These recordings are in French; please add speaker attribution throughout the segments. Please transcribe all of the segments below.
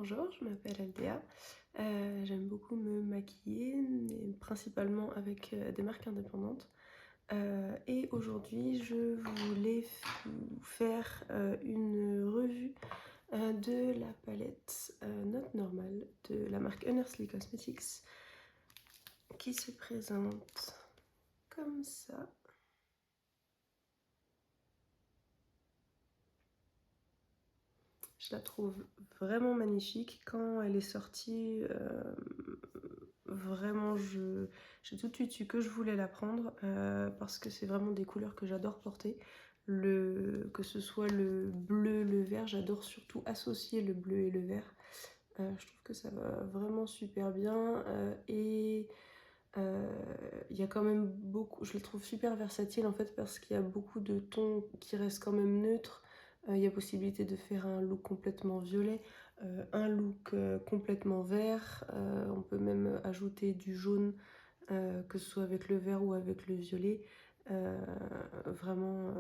Speaker 1: Bonjour, je m'appelle Aldea. J'aime beaucoup me maquiller, mais principalement avec des marques indépendantes. Et aujourd'hui, je voulais vous faire une revue de la palette Note Normale de la marque Honestly Cosmetics qui se présente comme ça. Je la trouve vraiment magnifique. Quand elle est sortie, vraiment, j'ai tout de suite su que je voulais la prendre parce que c'est vraiment des couleurs que j'adore porter. Que ce soit le bleu, le vert, j'adore surtout associer le bleu et le vert. Je trouve que ça va vraiment super bien et il y a quand même beaucoup, je le trouve super versatile en fait parce qu'il y a beaucoup de tons qui restent quand même neutres. Il y a possibilité de faire un look complètement violet, un look complètement vert. On peut même ajouter du jaune, que ce soit avec le vert ou avec le violet. Euh, vraiment,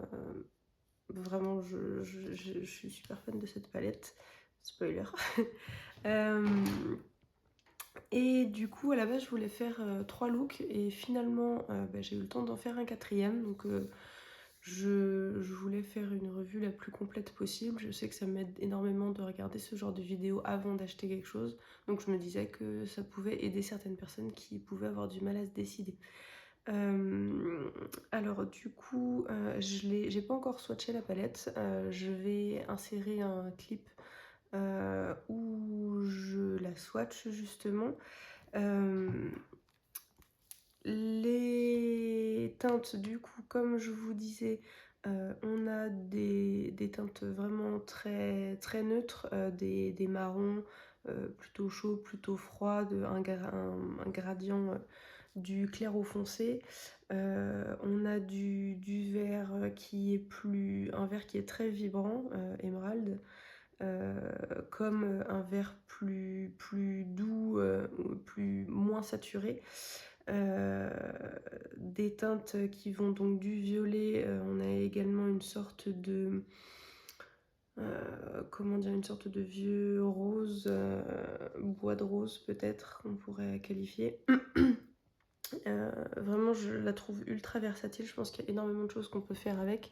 Speaker 1: vraiment, je suis super fan de cette palette. Spoiler. Euh, et du coup, à la base, je voulais faire 3 looks et finalement, j'ai eu le temps d'en faire un quatrième. Donc, je voulais faire une revue la plus complète possible. Je sais que ça m'aide énormément de regarder ce genre de vidéo avant d'acheter quelque chose. Donc, je me disais que ça pouvait aider certaines personnes qui pouvaient avoir du mal à se décider. Alors, du coup, j'ai pas encore swatché la palette. Je vais insérer un clip où je la swatch justement. Les teintes, du coup, comme je vous disais, on a des teintes vraiment très, très neutres, des marrons plutôt chauds, plutôt froids, un gradient du clair au foncé. On a du vert qui est un vert qui est très vibrant, émeraude. Comme un vert plus doux, moins saturé. Des teintes qui vont donc du violet, on a également une sorte de comment dire, une sorte de vieux rose, bois de rose peut-être on pourrait qualifier. Vraiment, je la trouve ultra versatile. Je pense qu'il y a énormément de choses qu'on peut faire avec.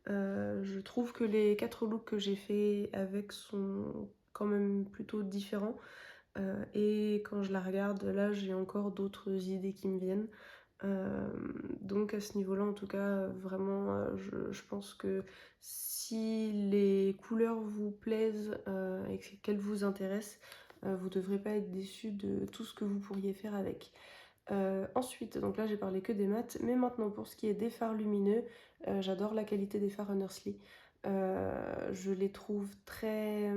Speaker 1: Je trouve que les 4 looks que j'ai fait avec sont quand même plutôt différents. Et quand je la regarde, là, j'ai encore d'autres idées qui me viennent. Donc à ce niveau-là, en tout cas, vraiment, je pense que si les couleurs vous plaisent et qu'elles vous intéressent, vous ne devrez pas être déçus de tout ce que vous pourriez faire avec. Ensuite, donc là j'ai parlé que des mats, mais maintenant pour ce qui est des fards lumineux, j'adore la qualité des fards Honestly. Je les trouve très...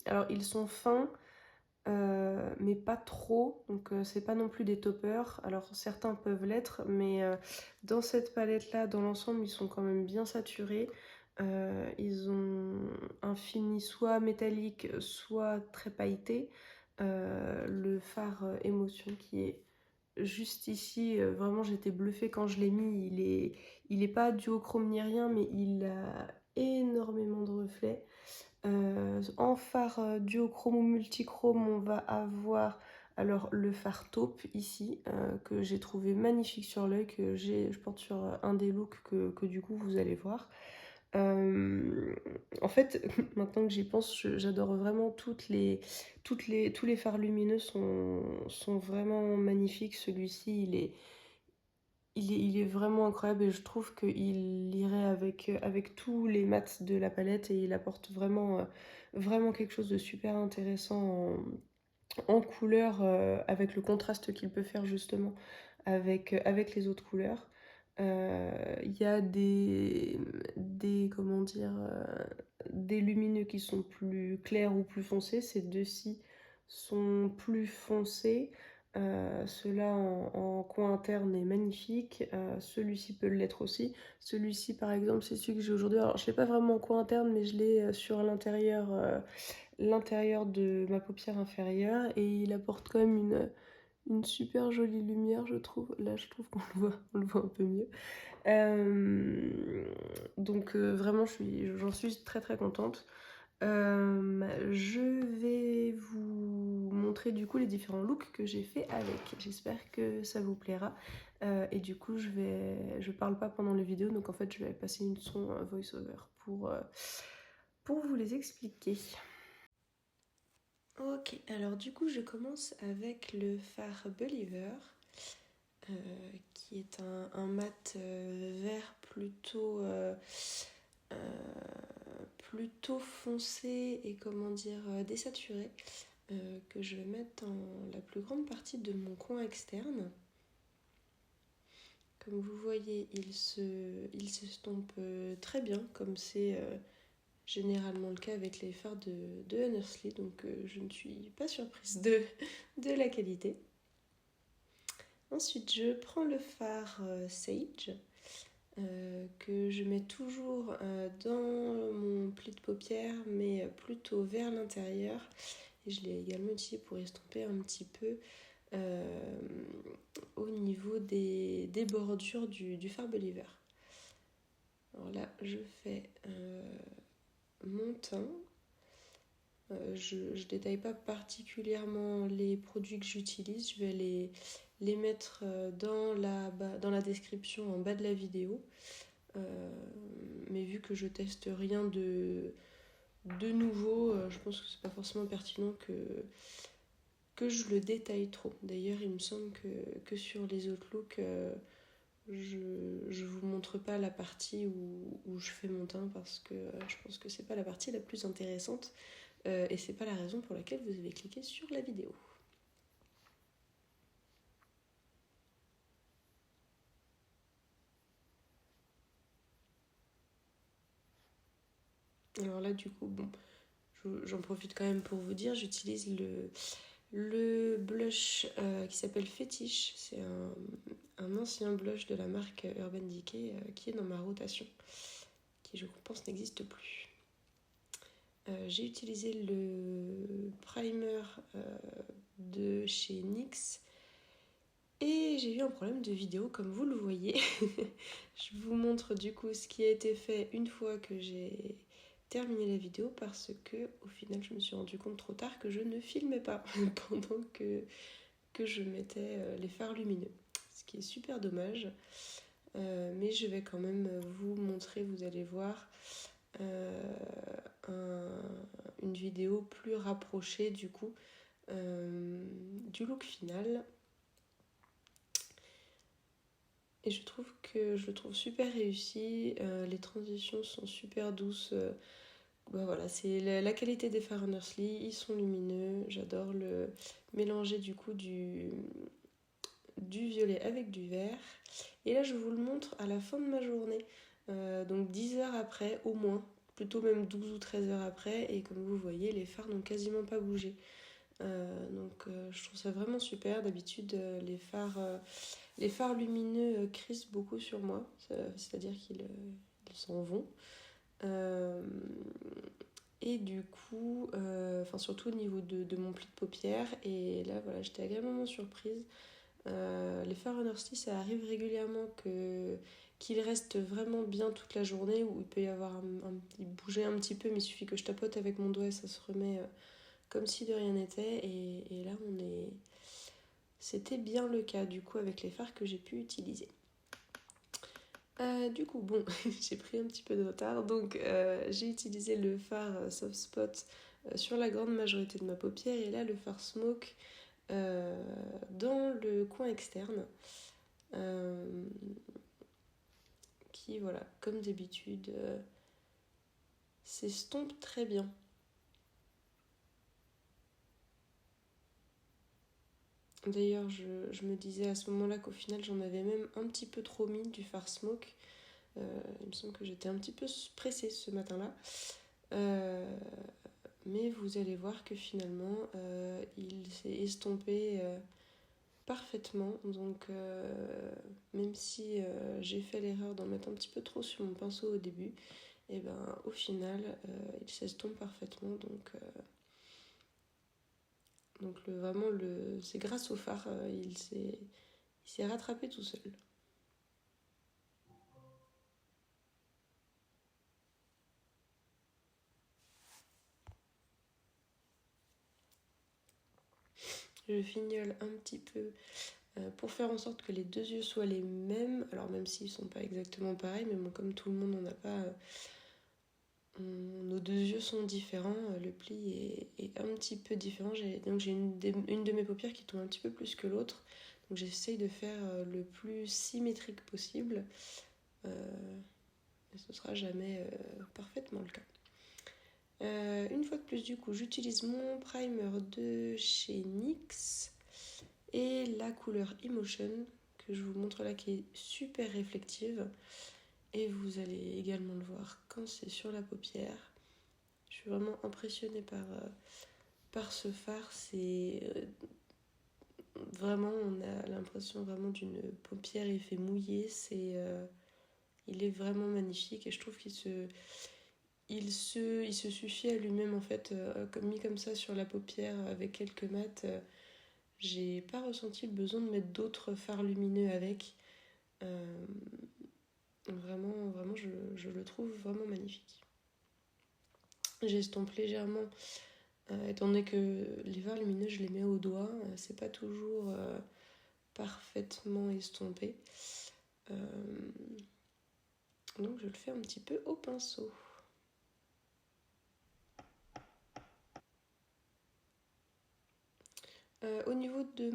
Speaker 1: alors ils sont fins, mais pas trop, donc c'est pas non plus des toppers. Alors certains peuvent l'être, mais dans cette palette là, dans l'ensemble, ils sont quand même bien saturés. Ils ont un fini soit métallique, soit très pailleté. Le fard émotion qui est juste ici, vraiment j'étais bluffée quand je l'ai mis. Il est pas duochrome ni rien, mais il a énormément de reflets. En fard duochrome ou multichrome, on va avoir alors le fard taupe ici, que j'ai trouvé magnifique sur l'œil, que je porte sur un des looks que du coup vous allez voir. En fait, maintenant que j'y pense, j'adore vraiment tous les fards lumineux sont vraiment magnifiques. Celui-ci, il est vraiment incroyable et je trouve qu'il irait avec tous les mats de la palette et il apporte vraiment quelque chose de super intéressant en couleur avec le contraste qu'il peut faire justement avec les autres couleurs. Il y a comment dire, des lumineux qui sont plus clairs ou plus foncés. Ces deux-ci sont plus foncés. Ceux-là en coin interne est magnifique. Celui-ci peut l'être aussi. Celui-ci par exemple, c'est celui que j'ai aujourd'hui. Alors je ne l'ai pas vraiment en coin interne, mais je l'ai sur l'intérieur de ma paupière inférieure et il apporte quand même une super jolie lumière, je trouve. Là, je trouve on le voit un peu mieux. Donc vraiment, j'en suis très très contente. Je vais montrer du coup les différents looks que j'ai fait avec. J'espère que ça vous plaira. Et du coup je parle pas pendant les vidéos, donc en fait je vais passer une son voice-over pour vous les expliquer. Ok, alors du coup je commence avec le fard Believer, qui est un mat vert plutôt foncé et comment dire désaturé, que je vais mettre dans la plus grande partie de mon coin externe. Comme vous voyez, il s'estompe très bien, comme c'est généralement le cas avec les fards de Honestly, donc je ne suis pas surprise de la qualité. Ensuite, je prends le fard Sage, que je mets toujours dans mon pli de paupière, mais plutôt vers l'intérieur. Et je l'ai également utilisé pour estomper un petit peu au niveau des bordures du fard Believer. Alors là, je fais mon teint. Je ne détaille pas particulièrement les produits que j'utilise. Je vais les mettre dans la description en bas de la vidéo. Mais vu que je teste rien de nouveau, je pense que c'est pas forcément pertinent que je le détaille trop. D'ailleurs, il me semble que sur les autres looks, je vous montre pas la partie où je fais mon teint parce que je pense que c'est pas la partie la plus intéressante et c'est pas la raison pour laquelle vous avez cliqué sur la vidéo. Alors là, du coup, bon, j'en profite quand même pour vous dire, j'utilise le blush qui s'appelle Fétiche. C'est un ancien blush de la marque Urban Decay qui est dans ma rotation, qui je pense n'existe plus. J'ai utilisé le primer de chez NYX et j'ai eu un problème de vidéo comme vous le voyez. Je vous montre du coup ce qui a été fait une fois que j'ai terminé la vidéo parce que au final je me suis rendu compte trop tard que je ne filmais pas pendant que je mettais les fards lumineux, ce qui est super dommage. Mais je vais quand même vous montrer, vous allez voir une vidéo plus rapprochée du coup du look final. Et je le trouve super réussi, les transitions sont super douces. Voilà, c'est la qualité des fards Honestly, ils sont lumineux, j'adore le mélanger du coup du violet avec du vert. Et là je vous le montre à la fin de ma journée, donc 10 heures après au moins, plutôt même 12 ou 13 heures après, et comme vous voyez les fards n'ont quasiment pas bougé. Je trouve ça vraiment super. D'habitude les fards lumineux crissent beaucoup sur moi, c'est-à-dire qu'ils s'en vont. Et du coup, surtout au niveau de mon pli de paupières, et là voilà, j'étais agréablement surprise. Les fards Honestly, ça arrive régulièrement qu'ils restent vraiment bien toute la journée, où il peut y avoir ils bouger un petit peu, mais il suffit que je tapote avec mon doigt et ça se remet comme si de rien n'était. Et là, c'était bien le cas du coup avec les fards que j'ai pu utiliser. Du coup, bon, j'ai pris un petit peu de retard, donc j'ai utilisé le fard Soft Spot sur la grande majorité de ma paupière, et là le fard Smoke dans le coin externe, qui, voilà, comme d'habitude, s'estompe très bien. D'ailleurs, je me disais à ce moment-là qu'au final, j'en avais même un petit peu trop mis du fard Smoke. Il me semble que j'étais un petit peu pressée ce matin-là. Mais vous allez voir que finalement, il s'est estompé parfaitement. Donc, même si j'ai fait l'erreur d'en mettre un petit peu trop sur mon pinceau au début, et ben, au final, il s'estompe parfaitement. Donc vraiment, c'est grâce au fard, il s'est rattrapé tout seul. Je fignole un petit peu pour faire en sorte que les deux yeux soient les mêmes. Alors même s'ils sont pas exactement pareils, mais bon, comme tout le monde n'en a pas... nos deux yeux sont différents, le pli est un petit peu différent. Donc j'ai une de mes paupières qui tombe un petit peu plus que l'autre. Donc j'essaye de faire le plus symétrique possible. Mais ce sera jamais parfaitement le cas. Une fois de plus, du coup, j'utilise mon primer de chez NYX et la couleur Emotion que je vous montre là qui est super réflective. Et vous allez également le voir quand c'est sur la paupière. Je suis vraiment impressionnée par ce fard. C'est vraiment, on a l'impression vraiment d'une paupière effet mouillé. Il est vraiment magnifique et je trouve il se suffit à lui-même en fait, mis comme ça sur la paupière avec quelques mat. J'ai pas ressenti le besoin de mettre d'autres fards lumineux avec. Vraiment, je le trouve vraiment magnifique. J'estompe légèrement, étant donné que les fards lumineux, je les mets au doigt. C'est pas toujours parfaitement estompé. Donc je le fais un petit peu au pinceau. Au niveau de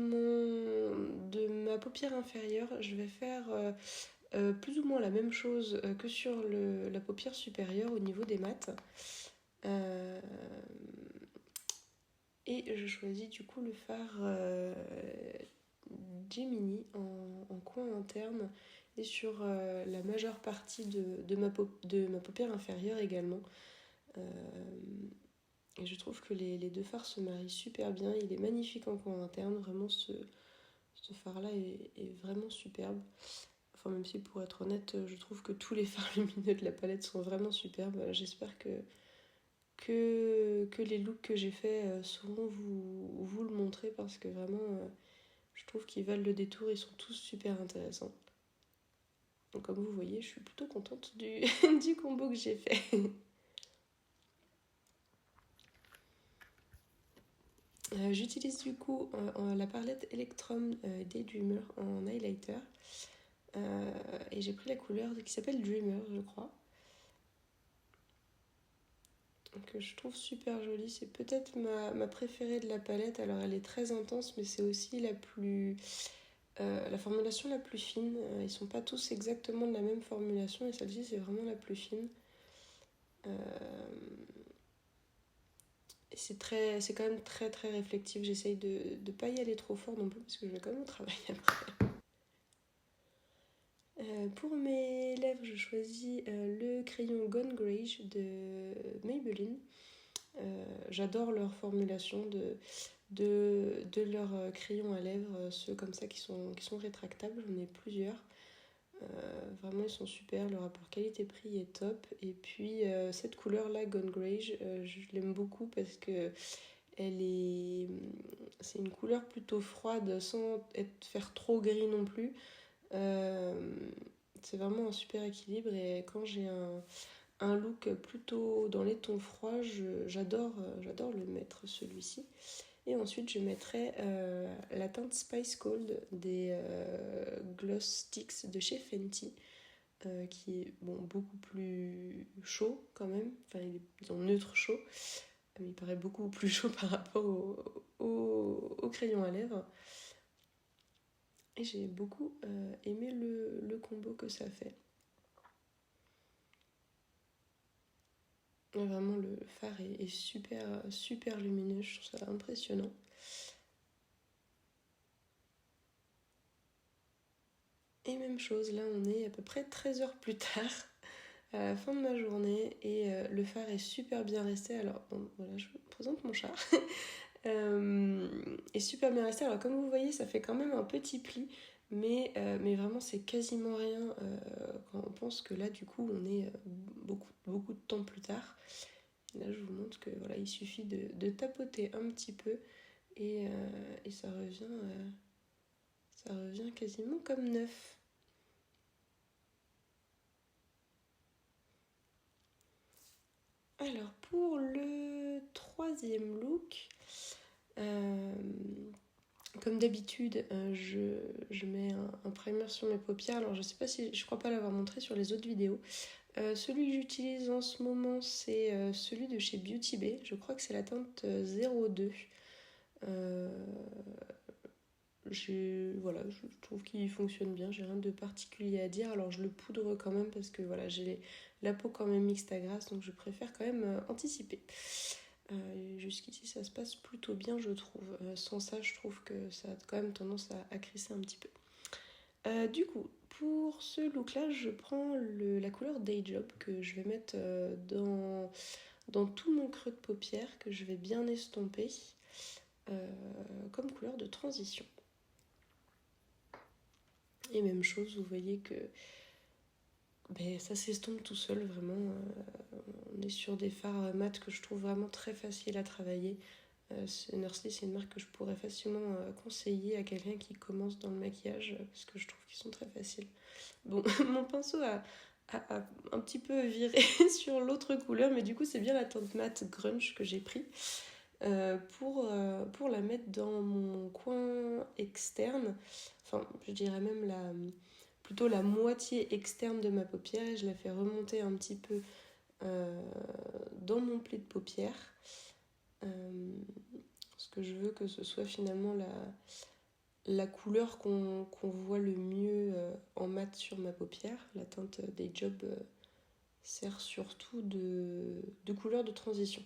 Speaker 1: ma paupière inférieure, je vais faire plus ou moins la même chose que sur la paupière supérieure au niveau des mats. Et je choisis du coup le fard Gemini en coin interne et sur la majeure partie de ma paupière inférieure également. Et je trouve que les deux fards se marient super bien. Il est magnifique en coin interne. Vraiment, ce fard-là est vraiment superbe. Enfin, même si pour être honnête, je trouve que tous les fards lumineux de la palette sont vraiment superbes. J'espère que les looks que j'ai faits sauront vous le montrer parce que vraiment, je trouve qu'ils valent le détour. Ils sont tous super intéressants. Donc, comme vous voyez, je suis plutôt contente du combo que j'ai fait. J'utilise du coup la palette Electrum des Dreamer en highlighter. Et j'ai pris la couleur qui s'appelle Dreamer, je crois. Que je trouve super jolie. C'est peut-être ma préférée de la palette. Alors elle est très intense, mais c'est aussi la formulation la plus fine. Ils sont pas tous exactement de la même formulation et celle-ci c'est vraiment la plus fine. Et c'est quand même très très réflectif. J'essaye de ne pas y aller trop fort non plus parce que je vais quand même au travail après. Pour mes lèvres, je choisis le crayon Gone Greige de Maybelline. J'adore leur formulation de leurs crayons à lèvres, ceux comme ça qui sont rétractables. J'en ai plusieurs. Vraiment, ils sont super. Le rapport qualité-prix est top. Et puis, cette couleur-là, Gone Greige, je l'aime beaucoup parce que c'est une couleur plutôt froide sans faire trop gris non plus. C'est vraiment un super équilibre et quand j'ai un look plutôt dans les tons froids, j'adore le mettre celui-ci. Et ensuite je mettrai la teinte Spice Cold des Gloss Sticks de chez Fenty, qui est beaucoup plus chaud quand même, enfin il est neutre chaud, mais il paraît beaucoup plus chaud par rapport au crayon à lèvres. Et j'ai beaucoup aimé le combo que ça fait. Vraiment, le fard est super, super lumineux, je trouve ça impressionnant. Et même chose, là on est à peu près 13 heures plus tard, à la fin de ma journée, et le fard est super bien resté. Alors, bon, voilà, je vous présente mon chat. Est super bien resté. Alors, comme vous voyez, ça fait quand même un petit pli, mais vraiment, c'est quasiment rien quand on pense que là, du coup, on est beaucoup de temps plus tard. Là, je vous montre que voilà, il suffit de tapoter un petit peu et ça revient quasiment comme neuf. Alors, pour le troisième look, Comme d'habitude, je mets un primer sur mes paupières. Alors je sais pas si, je crois pas l'avoir montré sur les autres vidéos. Celui que j'utilise en ce moment, c'est celui de chez Beauty Bay. Je crois que c'est la teinte 02. Voilà, je trouve qu'il fonctionne bien, j'ai rien de particulier à dire. Alors je le poudre quand même parce que voilà, j'ai la peau quand même mixte à grasse, donc je préfère quand même anticiper. Jusqu'ici ça se passe plutôt bien, je trouve. Sans ça, je trouve que ça a quand même tendance à crisser un petit peu. Du coup, pour ce look là, je prends la couleur Day Job que je vais mettre dans tout mon creux de paupière, que je vais bien estomper comme couleur de transition. Et même chose, vous voyez que ça s'estompe tout seul, vraiment. On est sur des fards mat que je trouve vraiment très faciles à travailler. Nursley, c'est une marque que je pourrais facilement conseiller à quelqu'un qui commence dans le maquillage, parce que je trouve qu'ils sont très faciles. Bon, mon pinceau a un petit peu viré sur l'autre couleur, mais du coup c'est bien la teinte mat grunge que j'ai pris pour la mettre dans mon coin externe, enfin je dirais même plutôt la moitié externe de ma paupière, et je la fais remonter un petit peu dans mon pli de paupière, parce que je veux que ce soit finalement la couleur qu'on voit le mieux en mat sur ma paupière. La teinte Day Job sert surtout de couleur de transition.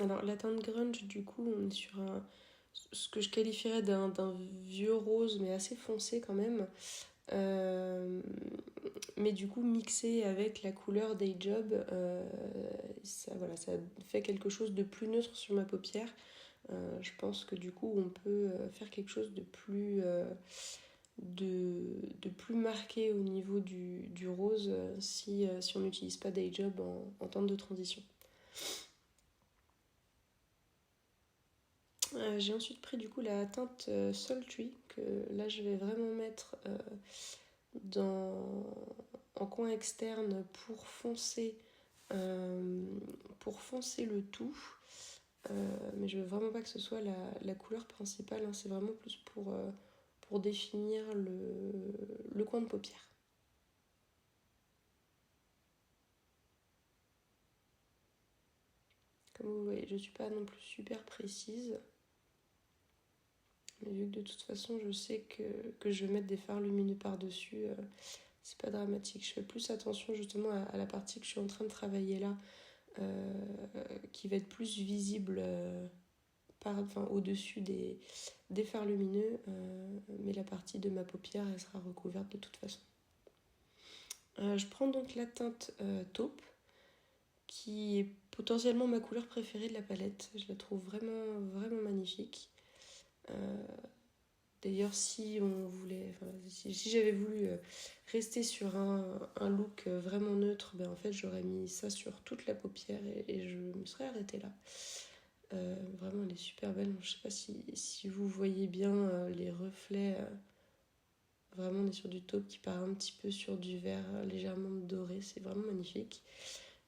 Speaker 1: Alors la teinte grunge, du coup, on est sur ce que je qualifierais d'un vieux rose, mais assez foncé quand même. Mais du coup, mixé avec la couleur Day Job, ça fait quelque chose de plus neutre sur ma paupière. Je pense que du coup, on peut faire quelque chose de plus marqué au niveau du rose si on n'utilise pas Day Job en teinte de transition. J'ai ensuite pris du coup la teinte Sultry, que là je vais vraiment mettre en coin externe pour foncer le tout. Mais je veux vraiment pas que ce soit la couleur principale, hein. C'est vraiment plus pour définir le coin de paupière. Comme vous voyez, je suis pas non plus super précise. Mais vu que de toute façon je sais que je vais mettre des fards lumineux par-dessus, c'est pas dramatique. Je fais plus attention justement à la partie que je suis en train de travailler là, qui va être plus visible au-dessus des fards lumineux, mais la partie de ma paupière elle sera recouverte de toute façon. Je prends donc la teinte taupe, qui est potentiellement ma couleur préférée de la palette. Je la trouve vraiment, vraiment magnifique. D'ailleurs, si j'avais voulu rester sur un look vraiment neutre, en fait j'aurais mis ça sur toute la paupière et je me serais arrêtée là. Vraiment, elle est super belle. Je sais pas si vous voyez bien les reflets. Vraiment, on est sur du taupe qui part un petit peu sur du vert légèrement doré. C'est vraiment magnifique.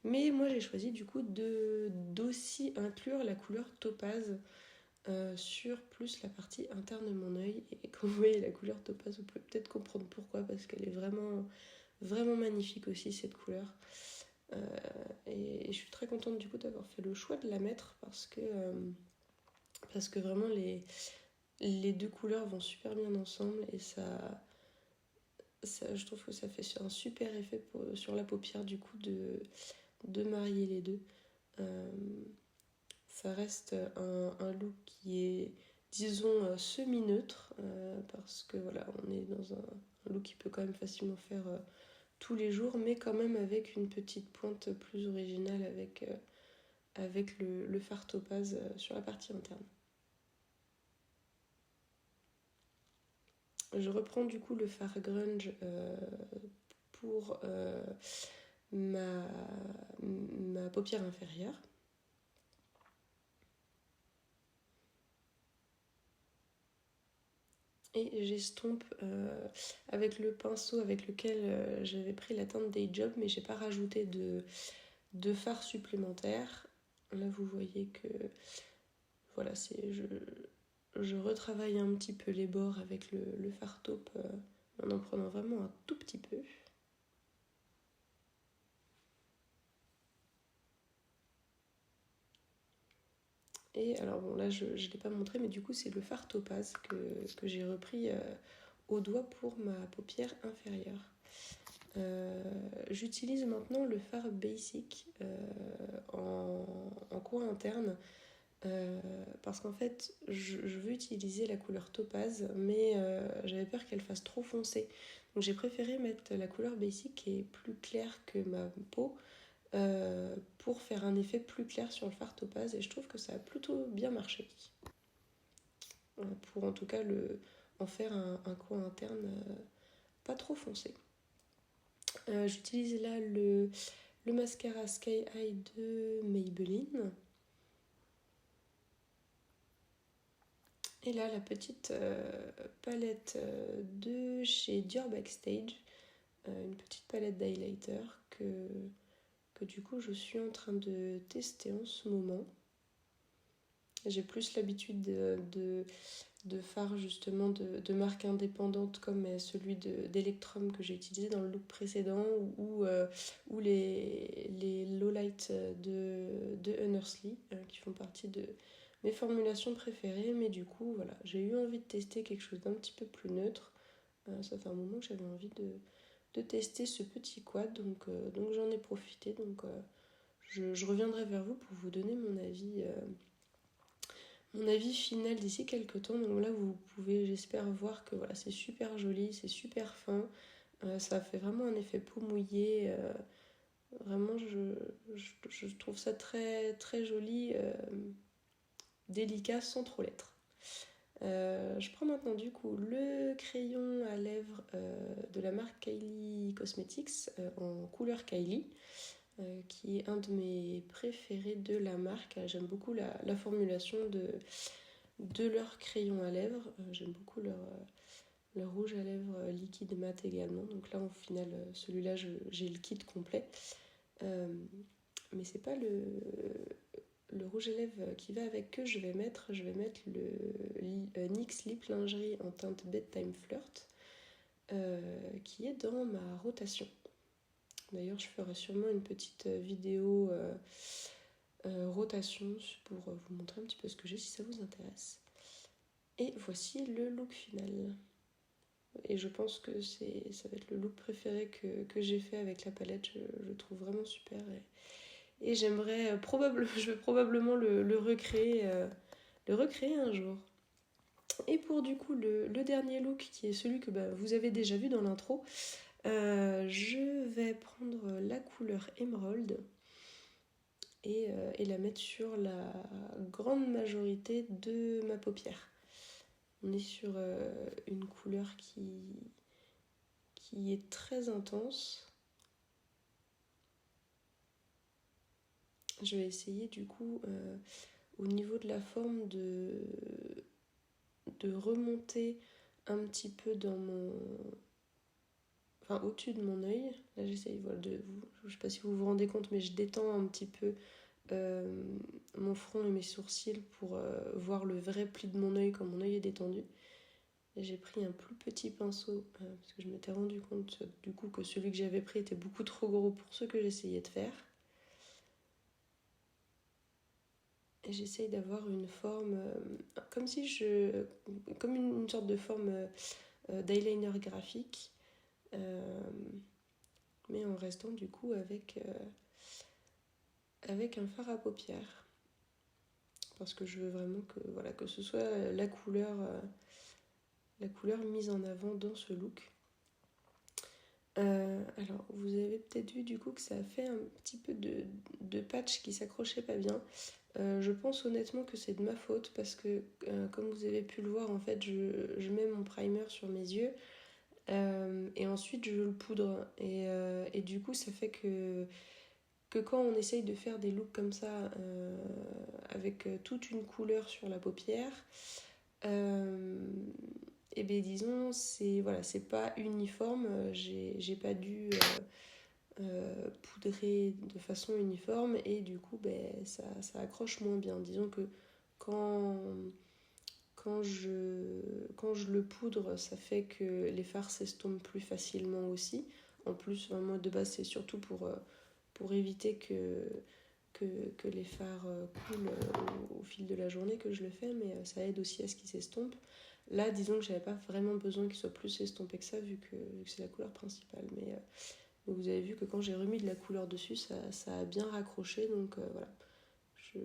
Speaker 1: Mais moi, j'ai choisi du coup d'aussi inclure la couleur topaz sur plus la partie interne de mon œil. Et quand vous voyez la couleur topaz, vous pouvez peut-être comprendre pourquoi, parce qu'elle est vraiment, vraiment magnifique aussi, cette couleur. Et je suis très contente du coup d'avoir fait le choix de la mettre, parce que vraiment les deux couleurs vont super bien ensemble, et ça je trouve que ça fait un super effet sur la paupière du coup de marier les deux. Ça reste un look qui est, disons, semi-neutre, parce que voilà, on est dans un look qui peut quand même facilement faire tous les jours, mais quand même avec une petite pointe plus originale avec le fard topaz sur la partie interne. Je reprends du coup le fard grunge pour ma paupière inférieure. Et j'estompe avec le pinceau avec lequel j'avais pris la teinte Day Job, mais j'ai pas rajouté de fard supplémentaire. Là vous voyez que voilà, je retravaille un petit peu les bords avec le fard taupe en en prenant vraiment un tout petit peu. Et alors bon là je ne l'ai pas montré, mais du coup c'est le fard topaz que j'ai repris au doigt pour ma paupière inférieure. J'utilise maintenant le fard basic en coin interne parce qu'en fait je veux utiliser la couleur topaz, mais j'avais peur qu'elle fasse trop foncé, donc j'ai préféré mettre la couleur basic qui est plus claire que ma peau pour faire un effet plus clair sur le fard topaz, et je trouve que ça a plutôt bien marché pour en tout cas en faire un coin interne pas trop foncé. J'utilise là le mascara Sky High de Maybelline. Et là, la petite palette de chez Dior Backstage, une petite palette d'highlighter que du coup je suis en train de tester en ce moment. J'ai plus l'habitude de fards justement de marques indépendantes comme celui d'Electrum que j'ai utilisé dans le look précédent, ou les Lowlight de Huntersly qui font partie de mes formulations préférées. Mais du coup voilà, j'ai eu envie de tester quelque chose d'un petit peu plus neutre. Ça fait un moment que j'avais envie de tester ce petit quad, donc j'en ai profité. Donc je reviendrai vers vous pour vous donner mon avis final d'ici quelques temps. Donc là vous pouvez, j'espère, voir que voilà, c'est super joli, c'est super fin, ça fait vraiment un effet peau mouillée, vraiment je trouve ça très très joli, délicat sans trop l'être. Je prends maintenant du coup le crayon à lèvres de la marque Kylie Cosmetics en couleur Kylie, qui est un de mes préférés de la marque. J'aime beaucoup la formulation de leur crayon à lèvres. J'aime beaucoup leur rouge à lèvres liquide mat également. Donc là, au final, celui-là, j'ai le kit complet. Mais c'est pas le rouge à lèvres qui va avec que je vais mettre. Je vais mettre le NYX Lip Lingerie en teinte Bedtime Flirt, qui est dans ma rotation. D'ailleurs, je ferai sûrement une petite vidéo rotation pour vous montrer un petit peu ce que j'ai si ça vous intéresse. Et voici le look final. Et je pense que ça va être le look préféré que j'ai fait avec la palette. Je le trouve vraiment super. Et j'aimerais je vais probablement le recréer un jour. Et pour du coup le dernier look, qui est celui que vous avez déjà vu dans l'intro, je vais prendre la couleur Emerald et la mettre sur la grande majorité de ma paupière. On est sur une couleur qui est très intense. Je vais essayer du coup au niveau de la forme de remonter un petit peu au-dessus de mon œil. Là j'essaye, voilà, je sais pas si vous vous rendez compte, mais je détends un petit peu mon front et mes sourcils pour voir le vrai pli de mon œil quand mon œil est détendu. Et j'ai pris un plus petit pinceau parce que je m'étais rendu compte du coup que celui que j'avais pris était beaucoup trop gros pour ce que j'essayais de faire. Et j'essaye d'avoir une forme comme une sorte de forme d'eyeliner graphique, mais en restant du coup avec un fard à paupières, parce que je veux vraiment que ce soit la couleur mise en avant dans ce look. Alors vous avez peut-être vu du coup que ça a fait un petit peu de patch qui s'accrochait pas bien. Je pense honnêtement que c'est de ma faute, parce que comme vous avez pu le voir, en fait je mets mon primer sur mes yeux et ensuite je le poudre, et du coup ça fait que quand on essaye de faire des looks comme ça avec toute une couleur sur la paupière, et bien disons c'est pas uniforme. J'ai pas dû poudré de façon uniforme et du coup ça accroche moins bien. Disons que quand, quand je le poudre, ça fait que les fards s'estompent plus facilement aussi. En plus, moi de base, c'est surtout pour éviter que les fards coulent au fil de la journée que je le fais, mais ça aide aussi à ce qu'ils s'estompent. Là, disons que j'avais pas vraiment besoin qu'ils soient plus estompés que ça, vu que c'est la couleur principale. Mais vous avez vu que quand j'ai remis de la couleur dessus, ça a bien raccroché, donc voilà. Je,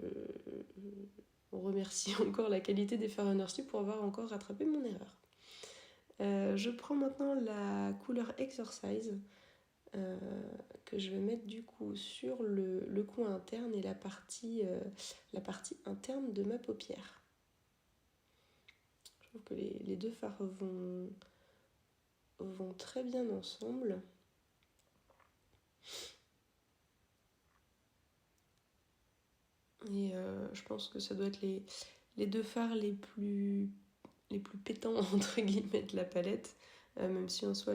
Speaker 1: on remercie encore la qualité des fards Understeam pour avoir encore rattrapé mon erreur. Je prends maintenant la couleur Exercise que je vais mettre du coup sur le coin interne et la partie interne de ma paupière. Je trouve que les deux fards vont très bien ensemble. Et je pense que ça doit être les deux fards les plus pétants entre guillemets de la palette, même si en soi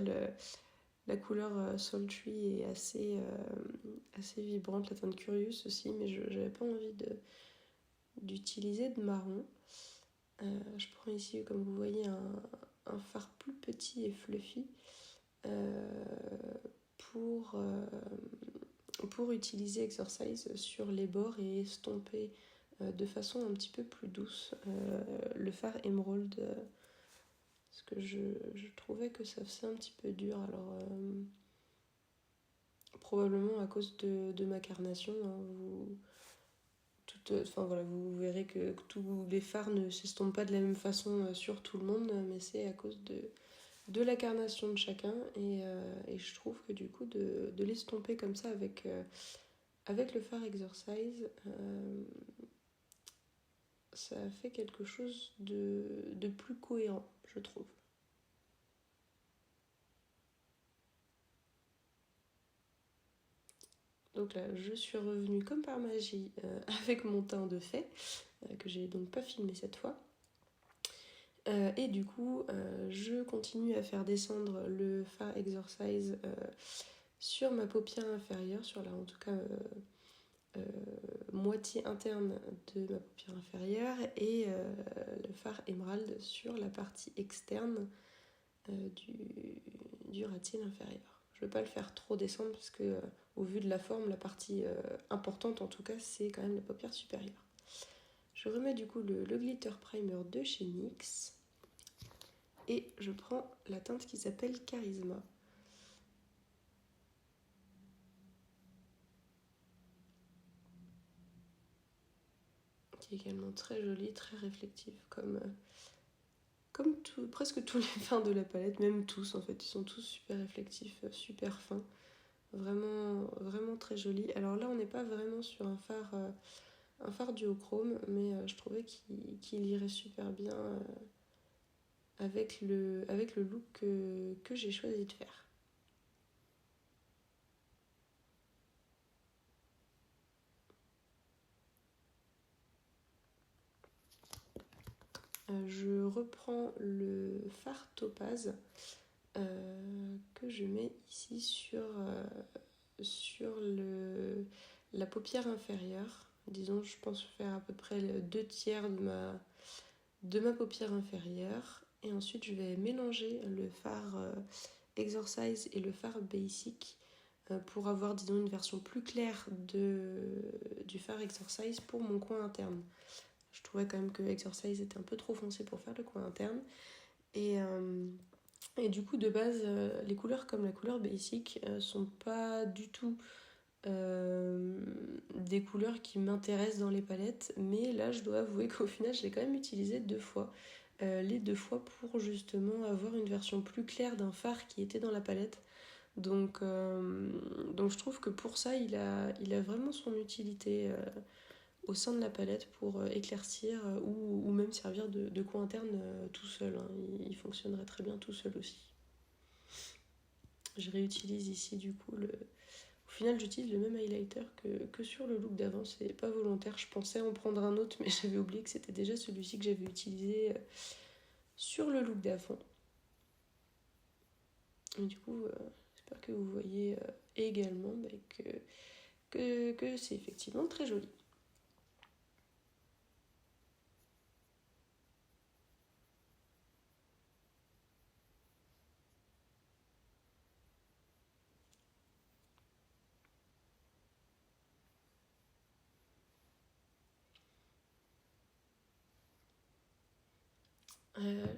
Speaker 1: la couleur Sultry est assez vibrante, la teinte Curious aussi, mais je n'avais pas envie d'utiliser de marron. Je prends ici, comme vous voyez, un fard plus petit et fluffy pour utiliser Exercise sur les bords et estomper de façon un petit peu plus douce le fard Emerald, parce que je trouvais que ça faisait un petit peu dur. Alors probablement à cause de ma carnation, hein, vous verrez que tous les fards ne s'estompent pas de la même façon sur tout le monde, mais c'est à cause de la carnation de chacun, et je trouve que du coup de l'estomper comme ça avec le fard Exercise, ça fait quelque chose de plus cohérent, je trouve. Donc là, je suis revenue comme par magie avec mon teint de fée, que j'ai donc pas filmé cette fois. Et du coup, je continue à faire descendre le fard Exercise sur ma paupière inférieure, en tout cas moitié interne de ma paupière inférieure, et le fard Emerald sur la partie externe du ratier inférieur. Je ne veux pas le faire trop descendre parce que au vu de la forme, la partie importante en tout cas, c'est quand même la paupière supérieure. Je remets du coup le glitter primer de chez NYX et je prends la teinte qui s'appelle Charisma. Qui est également très jolie, très réflective, comme presque tous les fards de la palette, même tous en fait, ils sont tous super réflectifs, super fins, vraiment, vraiment très jolis. Alors là, on n'est pas vraiment sur un phare duochrome, mais je trouvais qu'il irait super bien avec le look que j'ai choisi de faire. Je reprends le fard Topaz que je mets ici sur la paupière inférieure. Disons, je pense faire à peu près 2/3 de ma paupière inférieure. Et ensuite, je vais mélanger le fard Exercise et le fard Basic pour avoir, disons, une version plus claire du fard Exercise pour mon coin interne. Je trouvais quand même que Exercise était un peu trop foncé pour faire le coin interne. Et du coup, de base, les couleurs comme la couleur Basic sont pas du tout des couleurs qui m'intéressent dans les palettes. Mais là, je dois avouer qu'au final, je l'ai quand même utilisé 2 fois. Les 2 fois pour justement avoir une version plus claire d'un fard qui était dans la palette. Donc je trouve que pour ça, il a vraiment son utilité au sein de la palette pour éclaircir ou même servir de coin interne tout seul. Hein. Il fonctionnerait très bien tout seul aussi. Je réutilise ici du coup au final, j'utilise le même highlighter que sur le look d'avant. C'est pas volontaire. Je pensais en prendre un autre, mais j'avais oublié que c'était déjà celui-ci que j'avais utilisé sur le look d'avant. Et du coup, j'espère que vous voyez également que c'est effectivement très joli.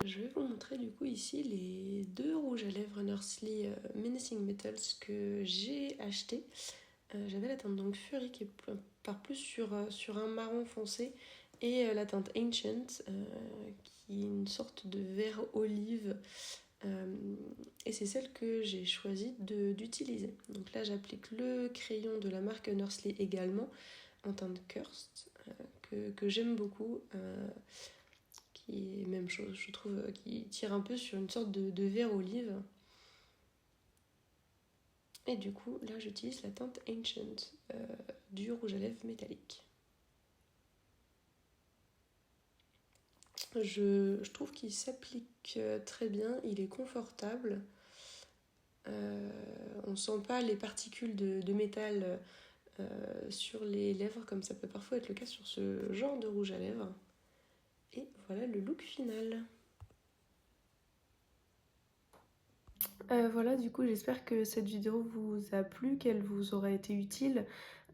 Speaker 1: Je vais vous montrer du coup ici les deux rouges à lèvres Nursley Menacing Metals que j'ai acheté. J'avais la teinte donc Fury qui part plus sur un marron foncé et la teinte Ancient qui est une sorte de vert olive et c'est celle que j'ai choisi d'utiliser. Donc là j'applique le crayon de la marque Nursley également en teinte Cursed que j'aime beaucoup. Qui est même chose, je trouve, qui tire un peu sur une sorte de vert olive. Et du coup, là, j'utilise la teinte Ancient du rouge à lèvres métallique. Je trouve qu'il s'applique très bien, il est confortable. On ne sent pas les particules de métal sur les lèvres comme ça peut parfois être le cas sur ce genre de rouge à lèvres. Et voilà le look final. Voilà, du coup, j'espère que cette vidéo vous a plu, qu'elle vous aura été utile.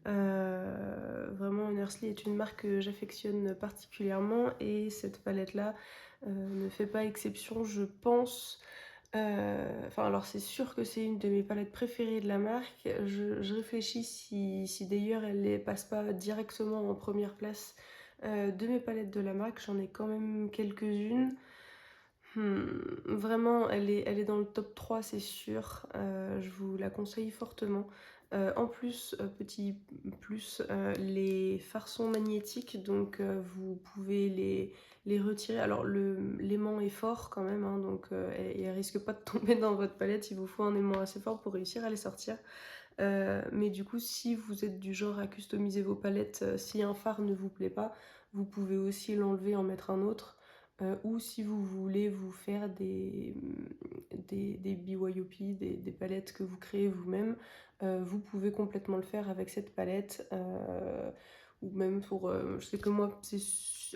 Speaker 1: Vraiment, Nursley est une marque que j'affectionne particulièrement et cette palette-là ne fait pas exception, je pense. Enfin, alors c'est sûr que c'est une de mes palettes préférées de la marque. Je réfléchis si d'ailleurs elle ne passe pas directement en première place de mes palettes de la marque. J'en ai quand même quelques-unes. Vraiment, elle est dans le top 3, c'est sûr. Je vous la conseille fortement. En plus, petit plus, les fards sont magnétiques, donc vous pouvez les retirer. Alors, l'aimant est fort quand même, hein, donc elle risque pas de tomber dans votre palette. Il vous faut un aimant assez fort pour réussir à les sortir. Mais du coup, si vous êtes du genre à customiser vos palettes, si un fard ne vous plaît pas, vous pouvez aussi l'enlever, en mettre un autre. Ou si vous voulez vous faire des BYOP, des palettes que vous créez vous-même, vous pouvez complètement le faire avec cette palette. Ou même pour... je sais que moi,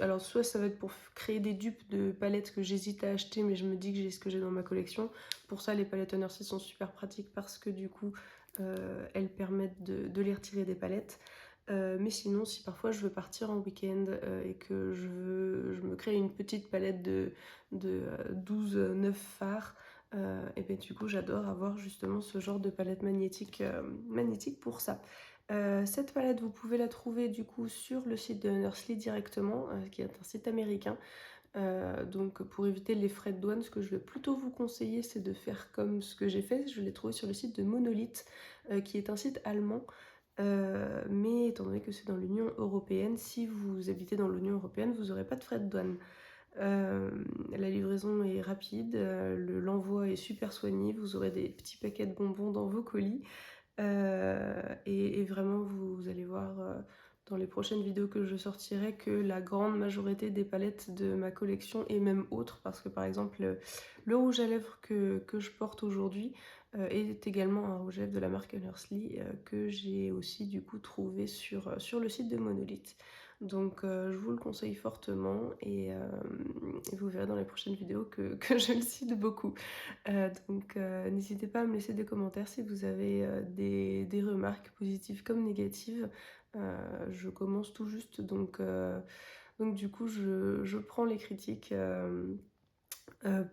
Speaker 1: alors soit ça va être pour créer des dupes de palettes que j'hésite à acheter, mais je me dis que j'ai ce que j'ai dans ma collection. Pour ça, les palettes Nursley sont super pratiques parce que du coup, elles permettent de les retirer des palettes. Mais sinon, si parfois je veux partir en week-end et que je me crée une petite palette de 12-9 fards, et bien du coup j'adore avoir justement ce genre de palette magnétique, magnétique pour ça. Cette palette, vous pouvez la trouver du coup sur le site de Nursley directement, qui est un site américain. Donc pour éviter les frais de douane, ce que je vais plutôt vous conseiller, c'est de faire comme ce que j'ai fait. Je l'ai trouvé sur le site de Monolith, qui est un site allemand. Mais étant donné que c'est dans l'Union Européenne, si vous habitez dans l'Union Européenne, vous n'aurez pas de frais de douane. La livraison est rapide, l'envoi est super soigné, vous aurez des petits paquets de bonbons dans vos colis. Et vraiment, vous allez voir dans les prochaines vidéos que je sortirai que la grande majorité des palettes de ma collection et même autres, parce que par exemple le rouge à lèvres que je porte aujourd'hui est également un rouge à lèvres de la marque Nursley que j'ai aussi du coup trouvé sur le site de Monolith. Donc je vous le conseille fortement et vous verrez dans les prochaines vidéos que je le cite beaucoup. Donc n'hésitez pas à me laisser des commentaires si vous avez des remarques positives comme négatives. Je commence tout juste, donc du coup je prends les critiques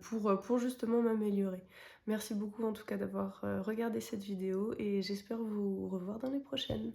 Speaker 1: pour justement m'améliorer. Merci beaucoup en tout cas d'avoir regardé cette vidéo et j'espère vous revoir dans les prochaines.